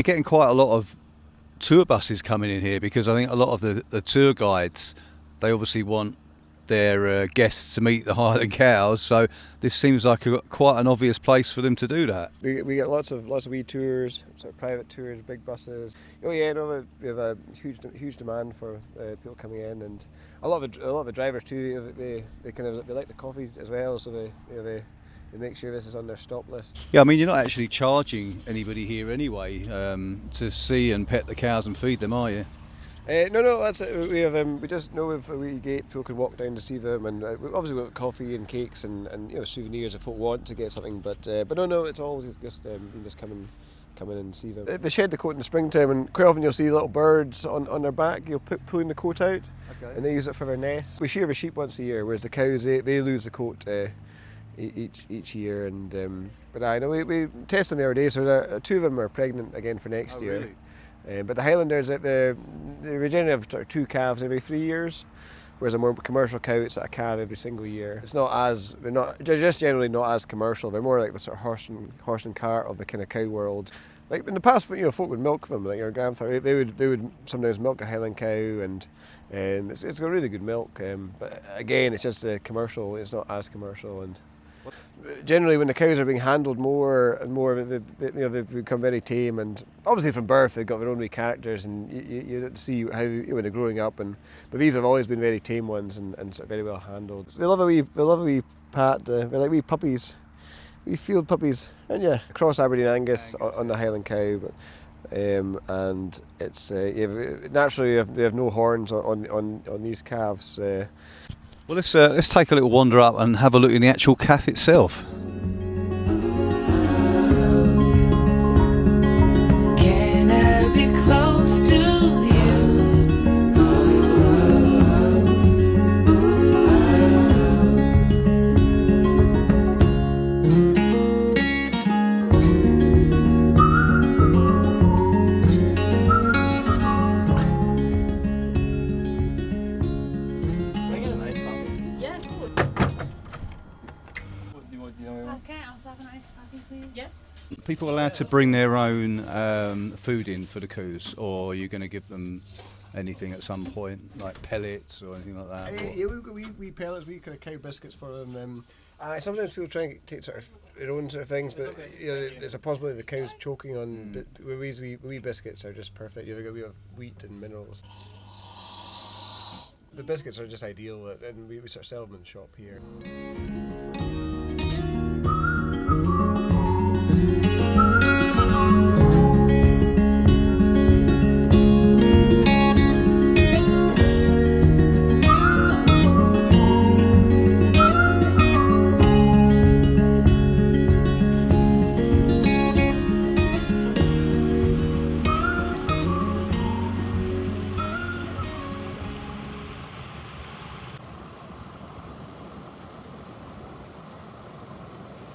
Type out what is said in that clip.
getting quite a lot of tour buses coming in here, because I think a lot of the tour guides, they obviously want their guests to meet the Highland cows, so this seems like quite an obvious place for them to do that. We get lots of wee tours, sort of private tours, big buses. Oh yeah, no, we have a huge demand for people coming in, and a lot of the drivers too. They like the coffee as well, so they make sure this is on their stop list. Yeah, I mean, you're not actually charging anybody here anyway to see and pet the cows and feed them, are you? No, that's it. We just know if we gate, people can walk down to see them, and obviously we've got coffee and cakes and souvenirs if folk want to get something. But no, it's always just you can just come in and see them. They shed the coat in the springtime, and quite often you'll see little birds on their back. You'll pulling the coat out, okay, and they use it for their nest. We shear the sheep once a year, whereas the cows they lose the coat each year. And but I know we test them the other day, so 2 of them are pregnant again for next year. Really? But the Highlanders, they generally have 2 calves every 3 years, whereas a more commercial cow, it's a calf every single year. They're just generally not as commercial. They're more like the sort of horse and cart of the kind of cow world. Like in the past, folk would milk them. Like your grandfather, they would sometimes milk a Highland cow, and it's got really good milk. But again, it's just commercial. It's not as commercial. And generally, when the cows are being handled more and more, they've become very tame, and obviously from birth they've got their own wee characters, and you see how when they're growing up. But these have always been very tame ones and sort of very well handled. They love a wee pat. They're like wee puppies, wee field puppies, and yeah, cross Aberdeen Angus on the Highland cow. But and it's naturally they have no horns on these calves. Well, let's take a little wander up and have a look in the actual calf itself. Can I be close to People allowed to bring their own food in for the coos, or are you going to give them anything at some point, like pellets or anything like that? Yeah, we've got wee pellets, wee kind of cow biscuits for them. Sometimes people try and take sort of their own sort of things, but there's a possibility the cow's choking on. But wee biscuits are just perfect. We have wheat and minerals. The biscuits are just ideal, and we sort of sell them in the shop here.